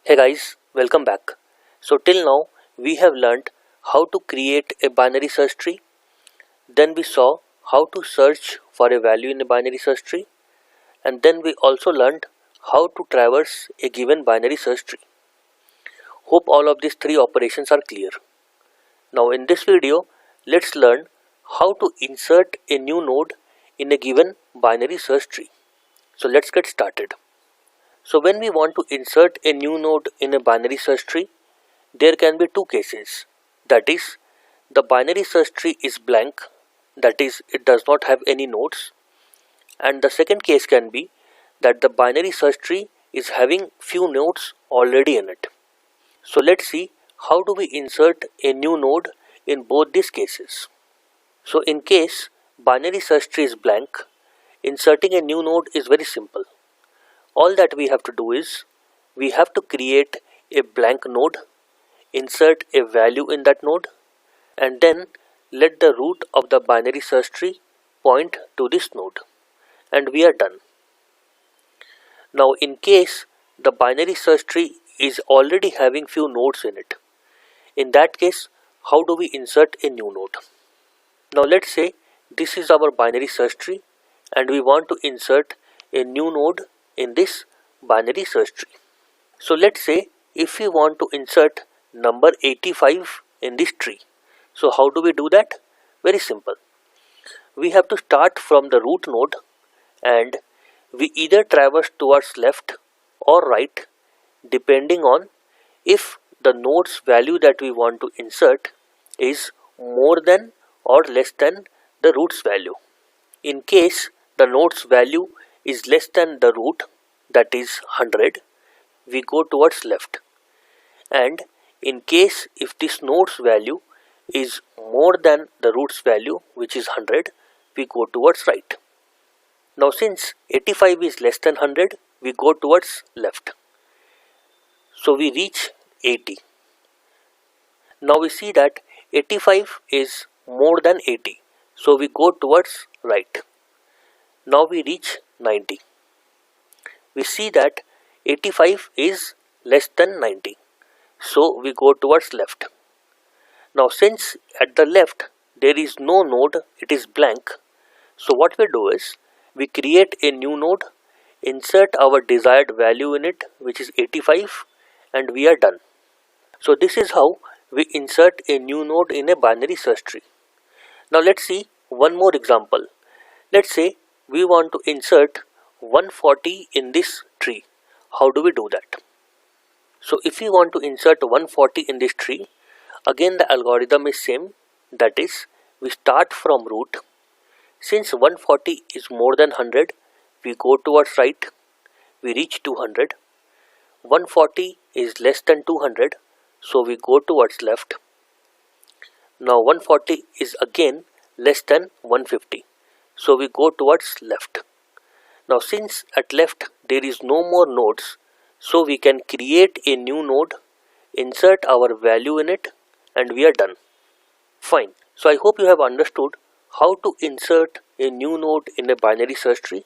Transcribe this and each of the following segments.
Hey guys, welcome back. So till now we have learned how to create a binary search tree. Then we saw how to search for a value in a binary search tree. And then we also learned how to traverse a given binary search tree. Hope all of these three operations are clear. Now in this video, let's learn how to insert a new node in a given binary search tree. So let's get started. So when we want to insert a new node in a binary search tree, there can be two cases. That is, the binary search tree is blank, that is, it does not have any nodes. And the second case can be that the binary search tree is having few nodes already in it. So let's see how do we insert a new node in both these cases. So in case binary search tree is blank, inserting a new node is very simple. All that we have to do is, we have to create a blank node, insert a value in that node, and then let the root of the binary search tree point to this node, and we are done. Now in case the binary search tree is already having few nodes in it, in that case how do we insert a new node? Now let's say this is our binary search tree and we want to insert a new node in this binary search tree. So let's say if we want to insert number 85 in this tree. So how do we do that? Very simple. We have to start from the root node and we either traverse towards left or right depending on if the node's value that we want to insert is more than or less than the root's value. In case the node's value is less than the root, that is 100, we go towards left. And in case if this node's value is more than the root's value, which is 100, we go towards right. Now since 85 is less than 100, we go towards left. So we reach 80. Now we see that 85 is more than 80. So we go towards right. Now we reach 90. We see that 85 is less than 90. So we go towards left. Now since at the left there is no node, it is blank. So what we do is, we create a new node, insert our desired value in it, which is 85, and we are done. So this is how we insert a new node in a binary search tree. Now let's see one more example. Let's say we want to insert 140 in this tree. How do we do that? So if we want to insert 140 in this tree, again the algorithm is same, that is, we start from root. Since 140 is more than 100, we go towards right, we reach 200. 140 is less than 200, so we go towards left. Now 140 is again less than 150, so we go towards left. Now since at left there is no more nodes, so we can create a new node, insert our value in it, and we are done. Fine. So I hope you have understood how to insert a new node in a binary search tree.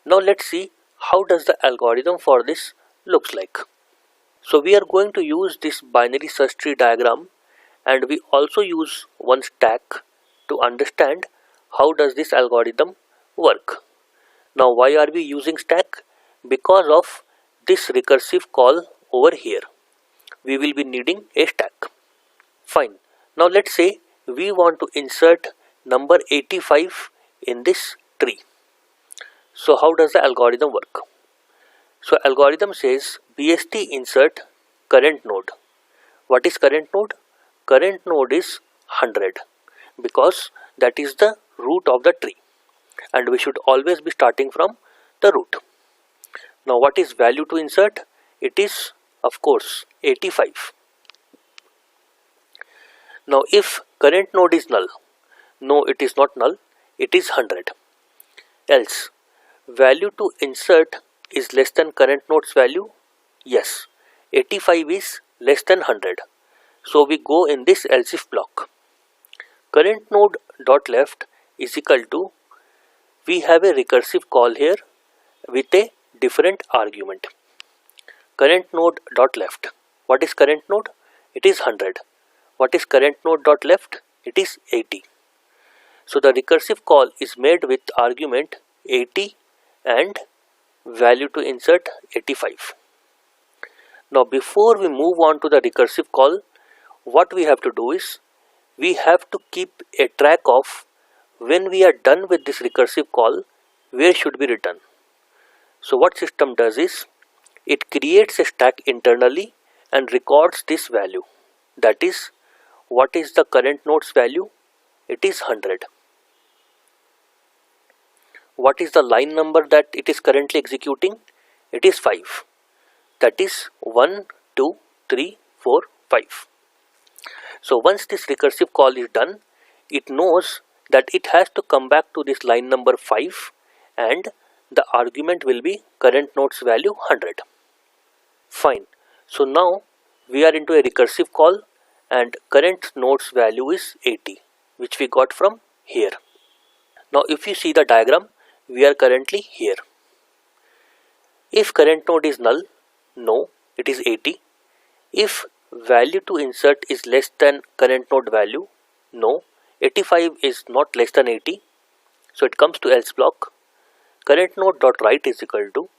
Now let's see how does the algorithm for this looks like. So we are going to use this binary search tree diagram, and we also use one stack to understand how does this algorithm work. Now why are we using stack? Because of this recursive call over here. We will be needing a stack. Fine. Now let's say we want to insert number 85 in this tree. So how does the algorithm work? So algorithm says BST insert current node. What is current node? Current node is 100 because that is the root of the tree, and we should always be starting from the root. Now what is value to insert? It is of course 85. Now if current node is null, no, it is not null, it is 100. Else value to insert is less than current node's value? Yes, 85 is less than 100. So we go in this else if block. Current node dot left is equal to, we have a recursive call here with a different argument. current node dot left. What is current node? It is 100. What is current node dot left? It is 80. So the recursive call is made with argument 80 and value to insert 85. Now before we move on to the recursive call, what we have to do is we have to keep a track of when we are done with this recursive call, where should we return. So what system does is it creates a stack internally and records this value. That is, what is the current node's value? It is 100. What is the line number that it is currently executing? It is 5. That is 1, 2, 3, 4, 5. So once this recursive call is done, it knows that it has to come back to this line number 5 and the argument will be current node's value 100. Fine. So now we are into a recursive call and current node's value is 80, which we got from here. Now if you see the diagram, we are currently here. If current node is null, no, it is 80. If value to insert is less than current node value, no, 85 is not less than 80. So it comes to else block. Current node dot write is equal to,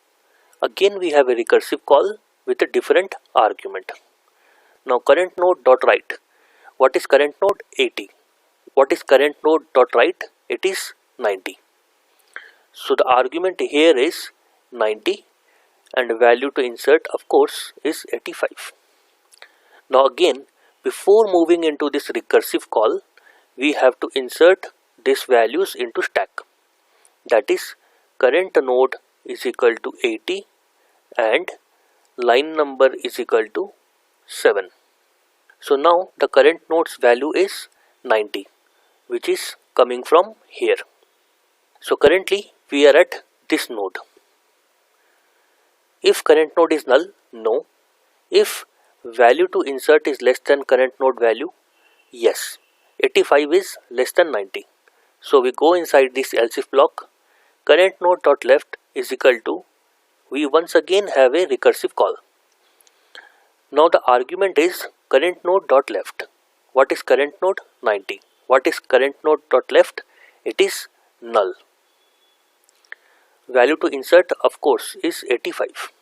again we have a recursive call with a different argument. Now current node dot write. What is current node? 80. What is current node dot write? It is 90. So the argument here is 90 and value to insert of course is 85. Now again, before moving into this recursive call, we have to insert these values into stack. That is, current node is equal to 80 and line number is equal to 7. So now the current node's value is 90, which is coming from here. So currently we are at this node. If current node is null, no. If value to insert is less than current node value, yes. 85 is less than 90. So we go inside this else if block. Current node dot left is equal to, we once again have a recursive call. Now the argument is current node dot left. What is current node? 90. What is current node dot left? It is null. Value to insert of course is 85.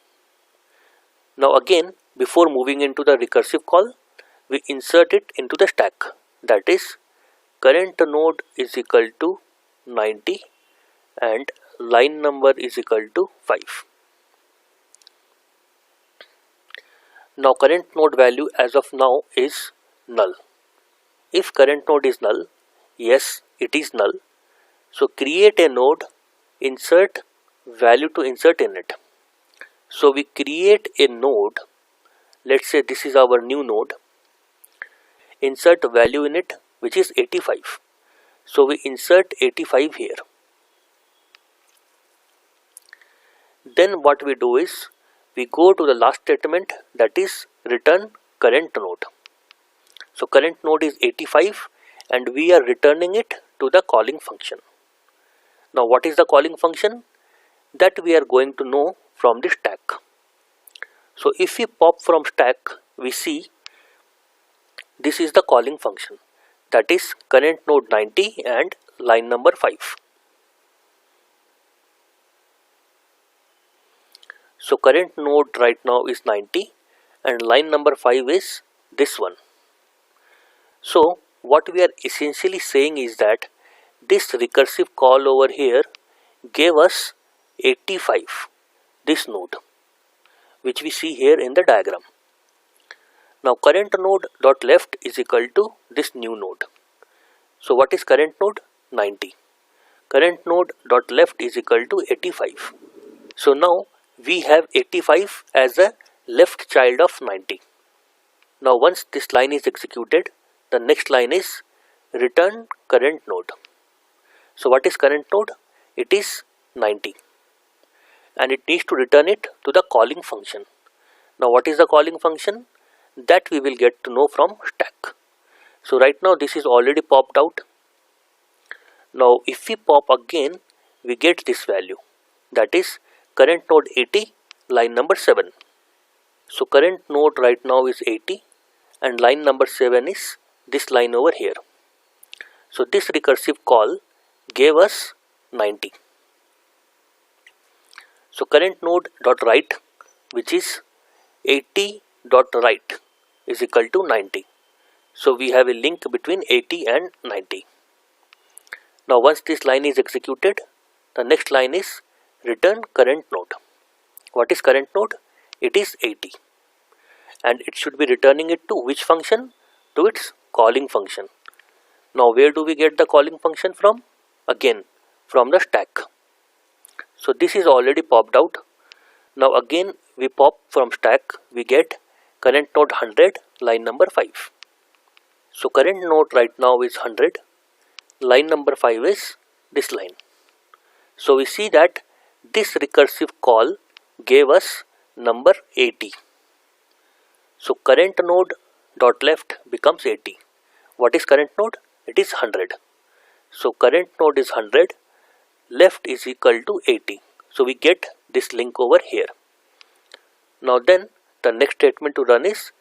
Now again, before moving into the recursive call, we insert it into the stack. That is, current node is equal to 90 and line number is equal to 5. Now current node value as of now is null. If current node is null, yes, it is null. So create a node, insert value to insert in it. So we create a node, let's say this is our new node, insert value in it which is 85. So we insert 85 here. Then what we do is we go to the last statement, that is return current node. So current node is 85 and we are returning it to the calling function. Now what is the calling function? That we are going to know from the stack. So if we pop from stack, we see this is the calling function, that is current node 90 and line number 5. So current node right now is 90 and line number 5 is this one. So what we are essentially saying is that this recursive call over here gave us 85, this node, which we see here in the diagram. Now current node dot left is equal to this new node. So what is current node? 90. Current node dot left is equal to 85. So now we have 85 as a left child of 90. Now once this line is executed, the next line is return current node. So what is current node? It is 90. And it needs to return it to the calling function. Now what is the calling function? That we will get to know from stack. So right now this is already popped out. Now if we pop again, we get this value, that is current node 80, line number 7. So current node right now is 80 and line number 7 is this line over here. So this recursive call gave us 90. So current node dot write, which is 80 dot write, is equal to 90. So we have a link between 80 and 90. Now once this line is executed, the next line is return current node. What is current node? It is 80. And it should be returning it to which function? To its calling function. Now where do we get the calling function from? Again, from the stack. So this is already popped out. Now again we pop from stack, we get current node 100, line number 5. So current node right now is 100, line number 5 is this line. So we see that this recursive call gave us number 80. So current node dot left becomes 80. What is current node? It is 100. So current node is 100, left is equal to 80. So we get this link over here. Now then the next statement to run is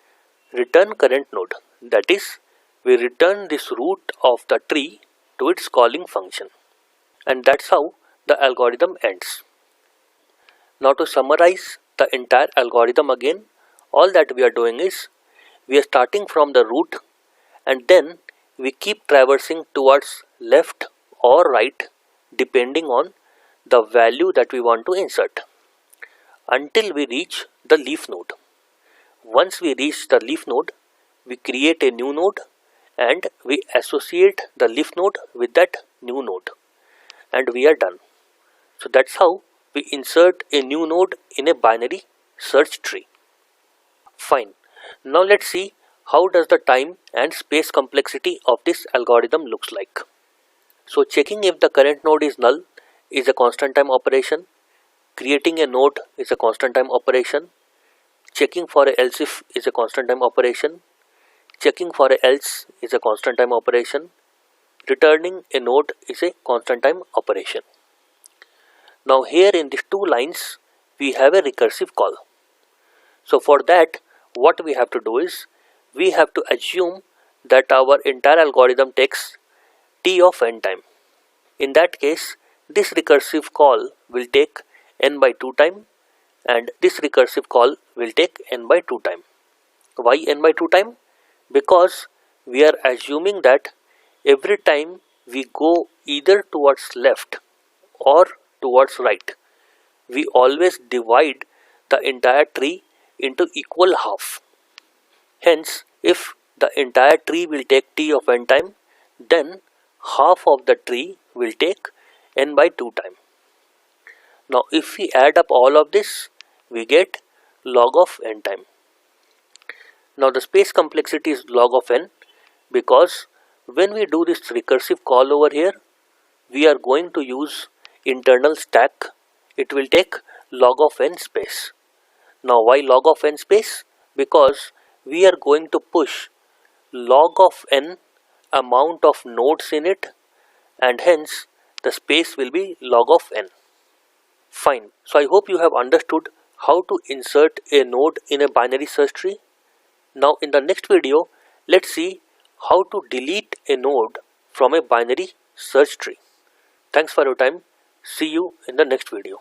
return current node. That is, we return this root of the tree to its calling function. And that's how the algorithm ends. Now to summarize the entire algorithm again, all that we are doing is we are starting from the root and then we keep traversing towards left or right depending on the value that we want to insert until we reach the leaf node. Once we reach the leaf node, we create a new node and we associate the leaf node with that new node and we are done. So that's how we insert a new node in a binary search tree. Fine. Now let's see how does the time and space complexity of this algorithm looks like. So checking if the current node is null is a constant time operation. Creating a node is a constant time operation. Checking for a else if is a constant time operation. Checking for a else is a constant time operation. Returning a node is a constant time operation. Now here in these two lines we have a recursive call. So for that what we have to do is we have to assume that our entire algorithm takes t of n time. In that case this recursive call will take n by 2 time and this recursive call will take n by 2 time. Why n by 2 time? Because we are assuming that every time we go either towards left or towards right, we always divide the entire tree into equal half. Hence, if the entire tree will take t of n time, then half of the tree will take n by 2 time. Now if we add up all of this, we get log of n time. Now the space complexity is log of n because when we do this recursive call over here, we are going to use internal stack. It will take log of n space. Now why log of n space? Because we are going to push log of n amount of nodes in it and hence the space will be log of n. Fine. So I hope you have understood how to insert a node in a binary search tree. Now in the next video, let's see how to delete a node from a binary search tree. Thanks for your time. See you in the next video.